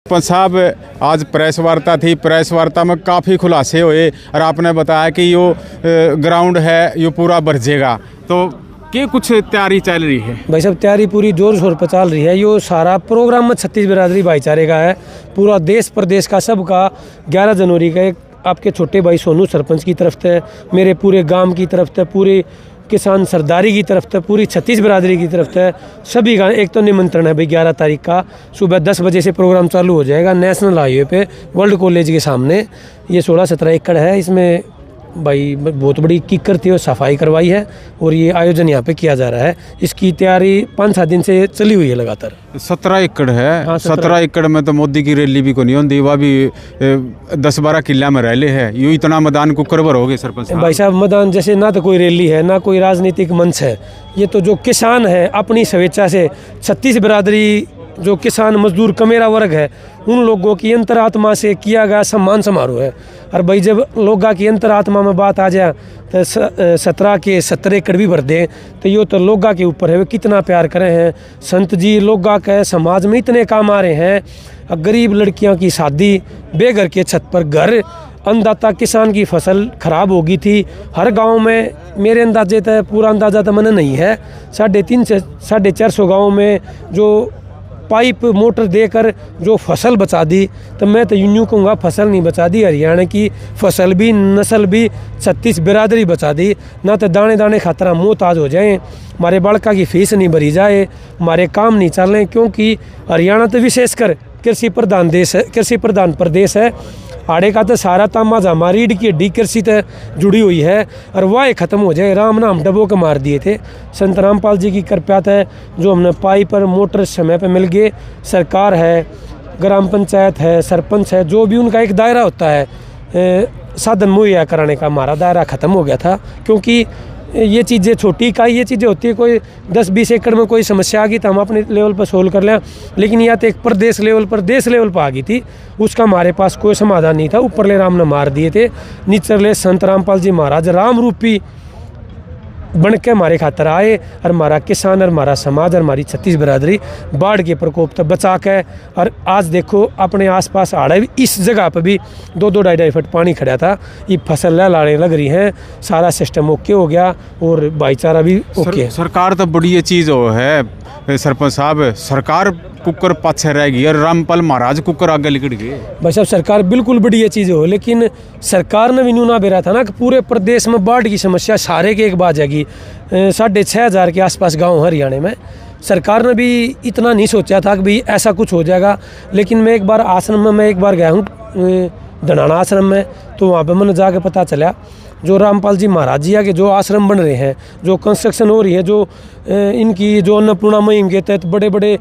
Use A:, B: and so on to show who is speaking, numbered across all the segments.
A: सरपंच साहब, आज प्रेस वार्ता थी। प्रेस वार्ता में काफ़ी खुलासे हुए और आपने बताया कि यो ग्राउंड है यो पूरा भरजेगा, तो क्या कुछ तैयारी चल रही है?
B: भाई साहब तैयारी पूरी जोर शोर पर चल रही है। यो सारा प्रोग्राम में छत्तीस बिरादरी भाईचारे का है, पूरा देश प्रदेश का सबका। 11 जनवरी का एक आपके छोटे भाई सोनू सरपंच की तरफ से, मेरे पूरे गांव की तरफ से, पूरे किसान सरदारी की तरफ से, पूरी छत्तीस बिरादरी की तरफ से सभी का एक तो निमंत्रण है भाई। 11 तारीख का सुबह 10 बजे से प्रोग्राम चालू हो जाएगा नेशनल हाईवे पे वर्ल्ड कॉलेज के सामने। ये 16-17 एकड़ है, इसमें भाई बहुत बड़ी किक्कर थी और सफाई करवाई है और ये आयोजन यहाँ पे किया जा रहा है। इसकी तैयारी 5-7 दिन से चली हुई है लगातार।
A: 17 एकड़ है।
B: हाँ,
A: 17 एकड़ में तो मोदी की रैली भी को नहीं होती, वह भी 10-12 किला में रैली है। यूँ इतना मैदान कुकर भर हो गए सरपंच
B: भाई साहब। मैदान जैसे ना तो कोई रैली है ना कोई राजनीतिक मंच है, ये तो जो किसान है अपनी स्वेच्छा से छत्तीस बिरादरी जो किसान मजदूर कमेरा वर्ग है उन लोगों की अंतरात्मा से किया गया सम्मान समारोह है। और भाई जब लोगा की अंतरात्मा में बात आ जाए तो 17 के 70 एकड़ भी भर दें तो ये तो लोगा के ऊपर है, वे कितना प्यार करे हैं। संत जी लोगा के समाज में इतने काम आ रहे हैं। गरीब लड़कियों की शादी, बेघर के छत पर घर, अन्नदाता किसान की फसल खराब हो गई थी हर गांव में। मेरे अंदाजे तक पूरा अंदाजा तो मैंने नहीं है, 350 से 450 गाँव में जो पाइप मोटर देकर जो फसल बचा दी, तो मैं तो यूँ कहूँगा फसल नहीं बचा दी, हरियाणा की फसल भी नस्ल भी छत्तीस बिरादरी बचा दी। ना तो दाने दाने खातर मोहताज हो जाएं, हमारे बालका की फीस नहीं भरी जाए, हमारे काम नहीं चल रहे, क्योंकि हरियाणा तो विशेषकर कृषि प्रधान देश है, कृषि प्रधान प्रदेश है। आड़े का तो सारा तामा हमारी रीढ़ की हड्डी कृषि से जुड़ी हुई है और वह ख़त्म हो जाए। राम नाम डबो के मार दिए थे। संत रामपाल जी की कृपा है जो हमने पाइप और मोटर समय पे मिल गए। सरकार है, ग्राम पंचायत है, सरपंच है, जो भी उनका एक दायरा होता है साधन मुहैया कराने का, हमारा दायरा ख़त्म हो गया था। क्योंकि ये चीज़ें छोटी इकाई ये चीज़ें होती है, कोई 10-20 एकड़ में कोई समस्या आ गई तो हम अपने लेवल पर सोल्व कर लें, लेकिन यह तो एक प्रदेश लेवल पर देश लेवल पर आ गई थी, उसका हमारे पास कोई समाधान नहीं था। ऊपरले राम ने मार दिए थे, निचरले संत रामपाल जी महाराज राम रूपी बन के हमारे खातर आए और हमारा किसान और हमारा समाज और हमारी छत्तीस बिरादरी बाढ़ के प्रकोप तक बचा के। और आज देखो अपने आसपास आ रहा है, इस जगह पर भी 2-2-2.5 फुट पानी खड़ा था, ये फसल लहलाने लग रही हैं, सारा सिस्टम ओके हो गया और भाईचारा भी ओके है।
A: सरकार तो बड़ी ये चीज़ हो है सरपंच साहब, सरकार कुकर पाछे रह गई और रामपाल महाराज कुकर आगे निकल गए।
B: भाई साहब सरकार बिल्कुल बड़ी ये चीज़ हो, लेकिन सरकार ने भी न्यूना बेरा था ना कि पूरे प्रदेश में बाढ़ की समस्या सारे के एक बात जाएगी। 6,500 के आसपास गांव हरियाणा में, सरकार ने भी इतना नहीं सोचा था कि भाई ऐसा कुछ हो जाएगा। लेकिन मैं एक बार आश्रम में एक बार गया हूँ धनाना आश्रम में, तो वहाँ पर मैंने जाके पता चला जो रामपाल जी महाराज जी के जो आश्रम बन रहे हैं, जो कंस्ट्रक्शन हो रही है, जो इनकी जो अन्नपूर्णा मुहिम के तहत बड़े बड़े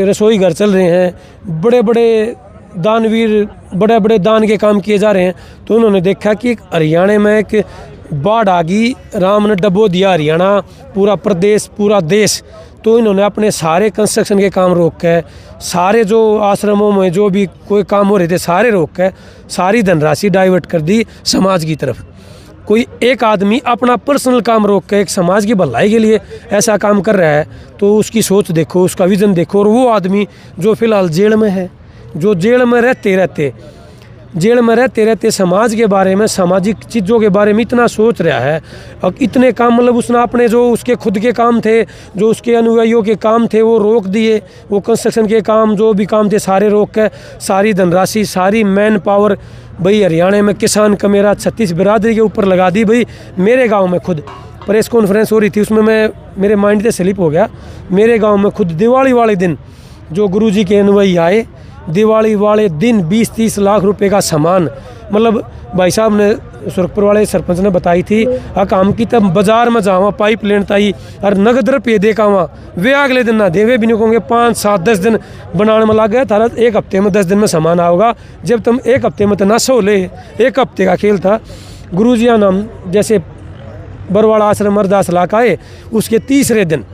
B: रसोई घर चल रहे हैं, बड़े बड़े दानवीर बड़े बड़े दान के काम किए जा रहे हैं। तो उन्होंने देखा कि हरियाणा में एक बाढ़ आ गई, राम ने डबो दिया हरियाणा, पूरा प्रदेश पूरा देश। तो इन्होंने अपने सारे कंस्ट्रक्शन के काम रोक के, सारे जो आश्रमों में जो भी कोई काम हो रहे थे सारे रोक के, सारी धनराशि डाइवर्ट कर दी समाज की तरफ। कोई एक आदमी अपना पर्सनल काम रोक के एक समाज की भलाई के लिए ऐसा काम कर रहा है, तो उसकी सोच देखो, उसका विज़न देखो। और वो आदमी जो फिलहाल जेल में है, जो जेल में रहते समाज के बारे में, सामाजिक चीज़ों के बारे में इतना सोच रहा है। और इतने काम मतलब उसने अपने जो उसके खुद के काम थे, जो उसके अनुयायियों के काम थे वो रोक दिए, वो कंस्ट्रक्शन के काम जो भी काम थे सारे रोक के, सारी धनराशि सारी मैन पावर भाई हरियाणा में किसान का मेरा छत्तीस बिरादरी के ऊपर लगा दी। भाई मेरे गाँव में खुद प्रेस कॉन्फ्रेंस हो रही थी, उसमें मेरे माइंड से स्लिप हो गया। मेरे गाँव में खुद दिवाली वाले दिन जो गुरुजी के अनुयायी आए, दिवाली वाले दिन 20-30 लाख रुपए का सामान, मतलब भाई साहब ने सुरखपुर वाले सरपंच ने बताई थी काम की तब बाजार में जावा पाइप लेन ताई और नगद रुपये दे का वहाँ वे अगले दिन ना दे, वे भी नहीं कहोगे 5-7-10 दिन बनाने में लग गया था, 1 हफ्ते में 10 दिन में सामान आओगा। जब तुम 1 हफ्ते में तो ना सो ले, 1 हफ्ते का खेल था। गुरुजिया नाम जैसे बरवाड़ा आश्रम अरदास लाख आए, उसके तीसरे दिन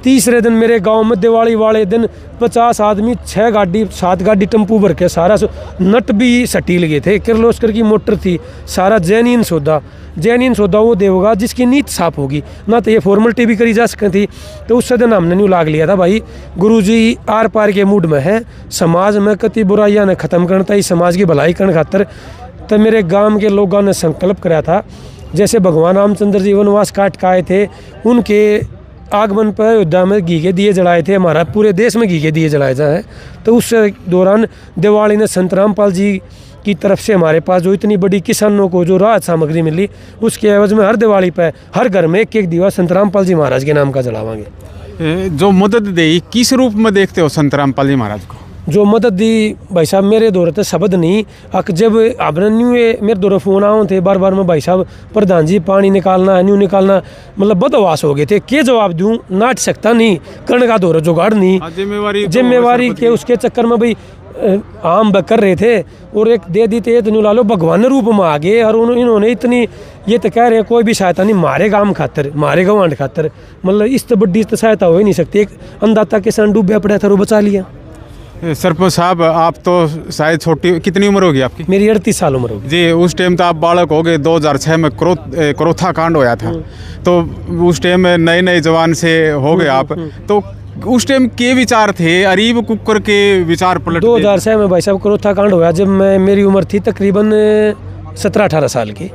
B: तीसरे दिन मेरे गांव में दिवाली वाले दिन 50 आदमी 6 गाड़ी 7 गाड़ी टेम्पू भर के सारा नट भी सटी लगे थे। किर्लोस्कर की मोटर थी, सारा जेन्युइन सौदा वो देगा जिसकी नीयत साफ होगी, ना तो ये फॉर्मेलिटी भी करी जा सकती थी। तो उस दिन हमने न्यू लाग लिया था भाई गुरुजी आर पार के मूड में है, समाज में कति बुराइयां ने ख़त्म करता ही समाज की भलाई करने खातर। तो मेरे गांव के लोगों ने संकल्प कराया था, जैसे भगवान रामचंद्र जी वनवास काट के आए थे, उनके आगमन पर अयोध्या में घी के दिए जलाए थे, हमारा पूरे देश में घी के दिए जलाए जाए। तो उस दौरान दिवाली ने संत रामपाल जी की तरफ से हमारे पास जो इतनी बड़ी किसानों को जो राहत सामग्री मिली, उसके एवज में हर दिवाली पर हर घर में एक दिवा संत रामपाल जी महाराज के नाम का जलावांगे।
A: जो मदद दी किस रूप में देखते हो संत रामपाल जी महाराज को?
B: जो मदद दी भाई साहब मेरे दौरे तो शब्द नहीं, अक जब आपने न्यू मेरे दौरे फ़ोन आओ थे बार में, भाई साहब प्रधान जी पानी निकालना है, न्यू निकालना, मतलब बदवास हो गए थे। क्या जवाब दूँ, नाट सकता नहीं, कर्ण का दौरा जुगाड़ नहीं, जिम्मेवारी के उसके चक्कर में भाई आम कर रहे थे। और एक दे दी थे तो न्यू ला लो भगवान रूप में आ गए, और इन्होंने इतनी ये तो कह रहे हैं कोई भी सहायता नहीं, मारे गांव खातर, मारे गवांड खातर, मतलब इस तो बड्डी तो सहायता हो ही नहीं सकती। एक अंदाता किसान डूबा पड़ा था, वो बचा लिया।
A: सरपंच साहब आप तो शायद छोटी, कितनी उम्र होगी आपकी?
B: मेरी 38 साल उम्र होगी
A: जी। उस टाइम तो आप बालक हो गए, 2006 में क्रोथा कांड होया था, तो उस टाइम में नए जवान से हो गए आप, तो उस टाइम के विचार थे? अरीब कुकर के विचार पलट
B: 2006 में भाई साहब क्रोथा कांड होया, जब मेरी उम्र थी तकरीबन 17-18 साल की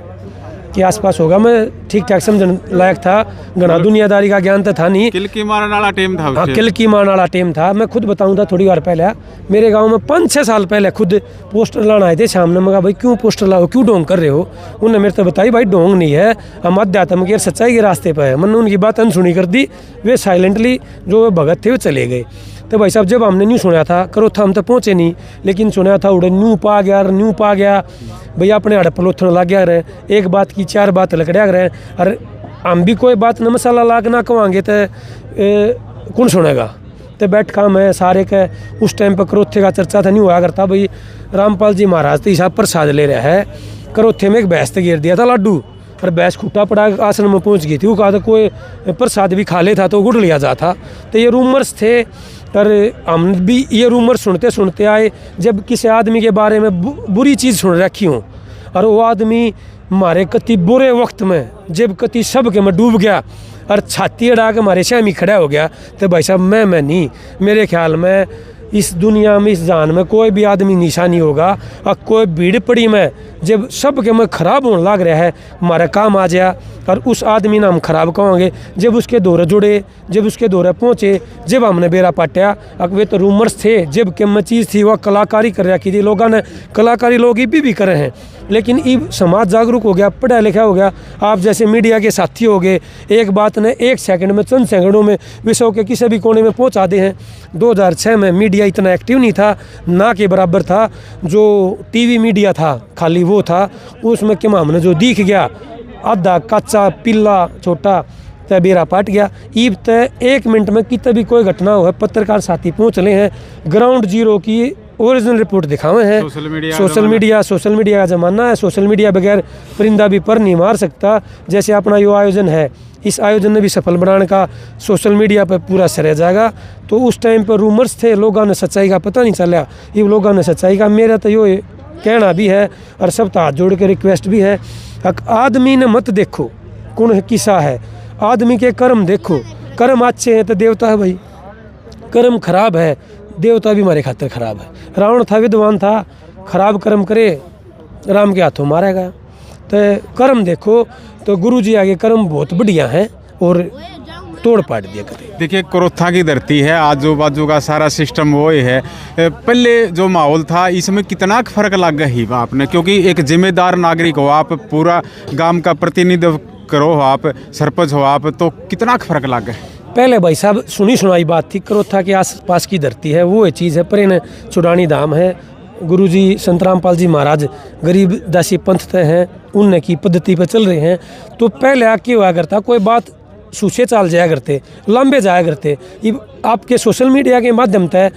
B: के आसपास होगा। मैं ठीक ठाक समझने लायक था, घना दुनियादारी का ज्ञान तो था नहीं।
A: किल की मारने वाला टाइम था।
B: हाँ, किल की मारने वाला टाइम था। मैं खुद बताऊँ था, थोड़ी बार पहले मेरे गांव में 5-6 साल पहले खुद पोस्टर लाना आए थे शाम ने। मैं कहा भाई क्यों पोस्टर लाओ, क्यों ढोंग कर रहे हो? उन्होंने मेरे तो बताई भाई ढोंग नहीं है, हम अध्यात्म की सच्चाई के रास्ते पर है। मैंने उनकी बात अनसुनी कर दी, वे साइलेंटली जो भगत थे वो चले गए। तो भाई साहब जब हमने न्यू सुना था क्रोथा, हम तो पहुँचे नहीं, लेकिन सुना था उड़े न्यू पा गया भैया अपने हड़प लोथन लग गया रहे, एक बात की 4 बात लकड़िया रहे। और हम भी कोई बात न मसाला लाग ना कहेंगे तो कौन सुनेगा? तो बैठ काम है सारे के। उस टाइम पर क्रोथे का चर्चा था, नहीं हुआ करता भाई रामपाल जी महाराज तो हिसाब प्रसाद ले रहा है। क्रोथे में एक भैंस गिर दिया था लाडू, और भैंस खूटा पड़ा आश्रम में पहुंच गई थी। वो कहा था कोई प्रसाद भी खा ले था तो गुड़ लिया जाता। तो ये रूमर्स थे, और हम भी ये रूमर सुनते आए। जब किसी आदमी के बारे में बुरी चीज़ सुन रखी हूँ, और वो आदमी हमारे कति बुरे वक्त में जब कति सब के में डूब गया और छाती अड़ा के हमारे सामने खड़ा हो गया, तो भाई साहब मैं नहीं, मेरे ख्याल में इस दुनिया में, इस जान में कोई भी आदमी निशानी होगा। और कोई भीड़ पड़ी में जब सब के में ख़राब होने लग रहा है, हमारा काम आ जाए, और उस आदमी ने हम ख़राब कहेंगे। जब उसके दौरे जुड़े, जब उसके दौरे पहुँचे, जब हमने बेरा पाटिया, अब वे तो रूमर्स थे, जब कि चीज़ थी वह कलाकारी कर रखी थी लोगों ने। कलाकारी लोग भी कर रहे हैं, लेकिन अब समाज जागरूक हो गया, पढ़ा लिखा हो गया। आप जैसे मीडिया के साथी हो गए, एक बात ने 1 सेकंड में, चंद सेकंडों में विश्व के किसी भी कोने में पहुंचा दे हैं। 2006 में मीडिया इतना एक्टिव नहीं था, ना के बराबर था। जो टीवी मीडिया था खाली वो था, उसमें क्या हमने जो दिख गया आधा कच्चा पिल्ला छोटा तो बेरा पाट गया। ईब तय 1 मिनट में कितने भी कोई घटना हो, पत्रकार साथी पहुँच रहे हैं, ग्राउंड जीरो की ओरिजिनल रिपोर्ट दिखावे हैं। सोशल मीडिया का ज़माना है। सोशल मीडिया बगैर परिंदा भी पर नहीं मार सकता। जैसे अपना यो आयोजन है, इस आयोजन ने भी सफल बनाने का सोशल मीडिया पर पूरा सर जाएगा। तो उस टाइम पर रूमर्स थे, लोगों ने सच्चाई का पता नहीं चला, ये लोगों ने सच्चाई का। मेरा तो यो कहना भी है और सब तो हाथ जोड़ के रिक्वेस्ट भी है, आदमी ने मत देखो कौन किसा है, आदमी के कर्म देखो। कर्म अच्छे हैं तो देवता है भाई, कर्म खराब है देवता भी हमारे खातिर खराब है। रावण था विद्वान था, खराब कर्म करे राम के हाथों मारा गया। तो कर्म देखो, तो गुरुजी आगे कर्म बहुत बढ़िया हैं और तोड़ पाट दिया करे।
A: देखिए क्रोथा की धरती है, आजू बाजू का सारा सिस्टम वो ही है। पहले जो माहौल था इसमें कितना फर्क लग गया ही आपने, क्योंकि एक जिम्मेदार नागरिक हो आप, पूरा गांव का प्रतिनिधित्व करो आप, सरपंच हो आप, तो कितना फर्क लग गया?
B: पहले भाई साहब सुनी सुनाई बात थी, क्रोथा के आसपास की धरती है, वो चीज़ है। पर चुड़ानी धाम है, गुरुजी संत रामपाल जी महाराज गरीब दासी पंथ हैं, उनने की पद्धति पर चल रहे हैं। तो पहले आके हुआ करता, कोई बात सूचे चाल जाया करते, लंबे जाया करते। आपके सोशल मीडिया के माध्यम से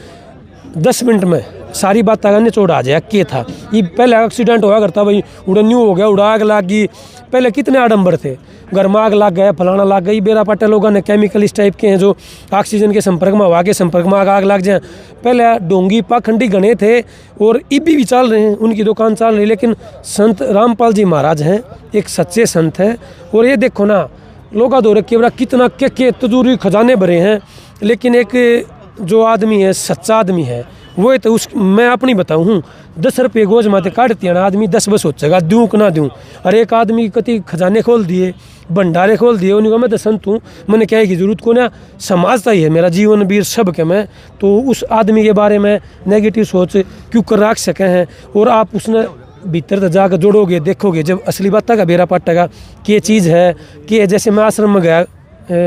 B: 10 मिनट में सारी बात का निचोड़ आ जाए के था। ये पहले एक्सीडेंट हुआ करता भाई, उड़ा न्यू हो गया, उड़ा आग लग गई। पहले कितने आडंबर थे, घर में आग लग गया, फलाना लग गई। बेरा पाटे लोगों ने केमिकल इस टाइप के हैं जो ऑक्सीजन के संपर्क में, हवा के संपर्क में आग लग जाए। पहले डोंगी पाखंडी गणे थे और इबी भी चल रहे हैं, उनकी दुकान चल रही है। लेकिन संत रामपाल जी महाराज हैं, एक सच्चे संत हैं। और ये देखो ना, लोगा दो रखे बड़ा कितना के तजूरी खजाने भरे हैं। लेकिन एक जो आदमी है, सच्चा आदमी है, वो तो उस मैं अपनी बताऊँ हूँ, 10 रुपये गोज माते काटती है ना आदमी, 10 बस सोचेगा दूँ कि ना दूँ। और एक आदमी कति खजाने खोल दिए, भंडारे खोल दिए, उन्हें मैं तो संत हूँ, मैंने क्या की जरूरत को ना, समाजता ही है मेरा जीवन वीर सब के मैं। तो उस आदमी के बारे में नेगेटिव सोच क्यों कर रख सके हैं। और आप उसने भीतर तक जाकर जोड़ोगे, देखोगे जब असली बात का बेरा पाटेगा कि चीज़ है कि जैसे मैं आश्रम में गया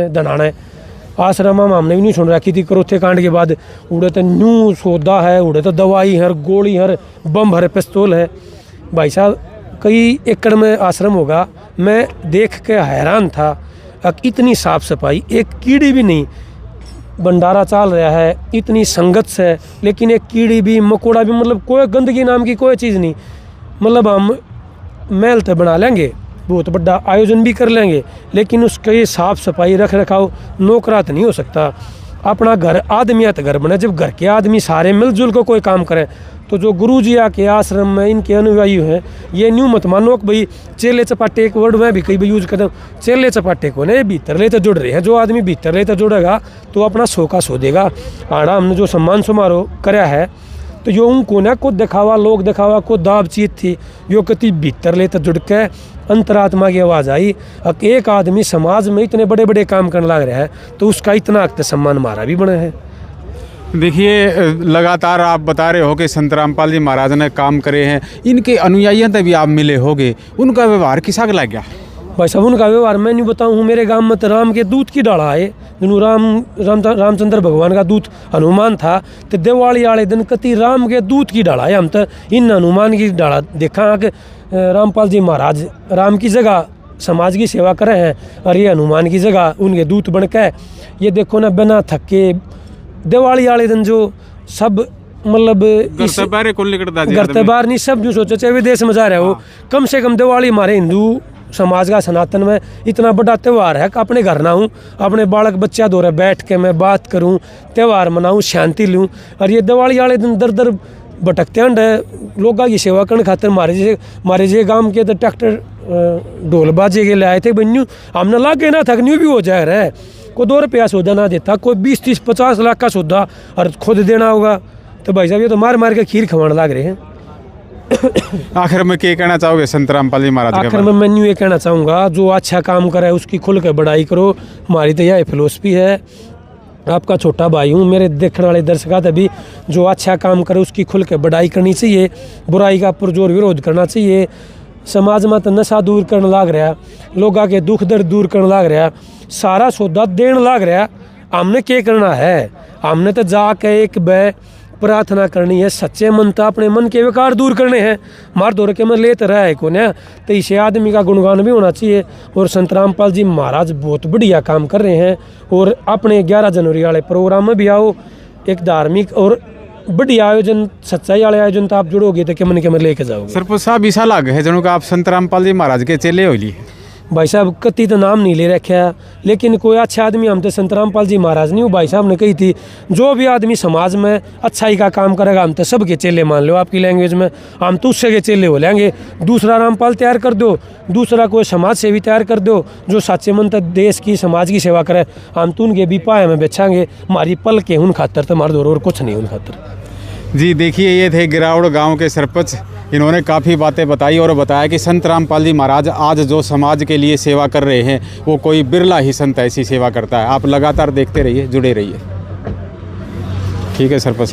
B: धनाना है, आश्रम में हमने भी नहीं सुन रखी थी करोथे कांड के बाद, उड़े तो न्यू सौदा है, उड़े तो दवाई हर, गोली हर, बम हर, पिस्तौल है। भाई साहब कई एकड़ में आश्रम होगा, मैं देख के हैरान था। इतनी साफ सफाई, एक कीड़ी भी नहीं, भंडारा चल रहा है, इतनी संगत से, लेकिन एक कीड़ी भी मकोड़ा भी, मतलब कोई गंदगी नाम की कोई चीज़ नहीं। मतलब हम महल तो बना लेंगे, बहुत बड़ा आयोजन भी कर लेंगे, लेकिन उसकी साफ सफाई रख रखाव नौकरात नहीं हो सकता। अपना घर आदमियात घर बने, जब घर के आदमी सारे मिलजुल को कोई काम करें। तो जो गुरु जी आके आश्रम में इनके अनुयायी हैं, ये न्यू मत मानो कि भाई चेले चपाटे, एक वर्ड में भी कई यूज करते हैं, चेले चपाटे को नहीं, भीतर ले तो जुड़ रहे हैं। जो आदमी भीतर ले तो जुड़ेगा तो अपना सो का सो देगा। आड़ा हमने जो सम्मान समारोह कराया है, तो यो उनको ना को दिखावा, लोग दिखावा को दाब चीज थी, यो कति भीतर ले तो जुड़ के अंतरात्मा की आवाज़ आई। अब एक आदमी समाज में इतने बड़े बड़े काम करने लग रहा है, तो उसका इतना अक्त सम्मान मारा भी बना है।
A: देखिए, लगातार आप बता रहे हो कि संत रामपाल जी महाराज ने काम करे हैं, इनके अनुयायियों से भी आप मिले होगे, उनका व्यवहार किसा का लग गया?
B: भाई साहब उनका व्यवहार मैं नहीं बताऊँ। मेरे गांव में तो राम के दूत की डाला है, जिन्हों रामचंद्र भगवान का दूत हनुमान था, तो दिवाली वाले दिन कति राम के दूत की डाला है। हम तो इन हनुमान की डाला देखा कि रामपाल जी महाराज राम की जगह समाज की सेवा कर रहे हैं, और ये हनुमान की जगह उनके दूत बन के, ये देखो ना, बिना थके दिवाली वाले दिन जो सब मतलब घर त्यौहार नहीं, सब जो सोचे चाहे विदेश में जा रहे हो, कम से कम दिवाली हमारे हिंदू समाज का सनातन में इतना बड़ा त्यौहार है कि अपने घर ना हूँ, अपने बालक बच्चा दौरे बैठ के मैं बात करूँ, त्यौहार मनाऊँ, शांति लूँ। और ये दिवाली वाले दिन दर दर भटकते हैं लोगों की सेवा करने खातिर। मारे जे गांव के तो ट्रैक्टर ढोल बाजे के ले आए थे, बन्यू हमने लागे ना थक न्यू भी हो जाए रहे, कोई 2 रुपया सौदा ना देता, कोई 20, 30, 50 लाख का सौदा और खुद देना होगा। तो भाई साहब ये तो मार मार के खीर खवाने लग रहे हैं।
A: आखिर में क्या कहना चाहोगे संत रामपाल जी महाराज?
B: आखिर में मैं ये कहना चाहूँगा, जो अच्छा काम करे उसकी खुल के बड़ाई करो। हमारी तो यह फिलोसफी है। आपका छोटा भाई हूँ, मेरे देखने वाले दर्शक भी, जो अच्छा काम करे उसकी खुल के बड़ाई करनी चाहिए, बुराई का पुरजोर विरोध करना चाहिए। समाज में तो नशा दूर करने लग रहा, लोगों के दुख दर्द दूर करने लग रहा, सारा सौदा देने लग रहा। हमने क्या करना है? हमने तो जाके एक बे प्रार्थना करनी है, सच्चे मन तो अपने मन के विकार दूर करने हैं। मार दौड़ के मैं लेते रहा है को ना, तो इसे आदमी का गुणगान भी होना चाहिए। और संत रामपाल जी महाराज बहुत बढ़िया काम कर रहे हैं। और अपने 11 जनवरी वाले प्रोग्राम में भी आओ, एक धार्मिक और बढ़िया आयोजन, सच्चाई वाले आयोजन तो आप जुड़ोगे तो के मन लेके जाओगे।
A: सरपंच साहब ऐसा लग है जनों का आप संत रामपाल जी महाराज के चेले हो ली?
B: भाई साहब कति तो नाम नहीं ले रखा, लेकिन कोई अच्छा आदमी हम तो संत रामपाल जी महाराज नहीं हूँ। भाई साहब ने कही थी, जो भी आदमी समाज में अच्छाई का काम करेगा हम तो सबके चेले मान लो। आपकी लैंग्वेज में हम तो उससे के चेले हो लेंगे। दूसरा रामपाल तैयार कर दो, दूसरा कोई समाज सेवी तैयार कर दो जो सच्चे मन तक देश की समाज की सेवा करे, हम तो उनके भी पाए में बेचांगे। हमारी पल के उन खातर तो मार दो और कुछ नहीं उन खातर।
A: जी देखिए, ये थे गिरावड़ गांव के सरपंच। इन्होंने काफ़ी बातें बताई और बताया कि संत रामपाल जी महाराज आज जो समाज के लिए सेवा कर रहे हैं, वो कोई बिरला ही संत ऐसी सेवा करता है। आप लगातार देखते रहिए, जुड़े रहिए। ठीक है सरपंच साहब।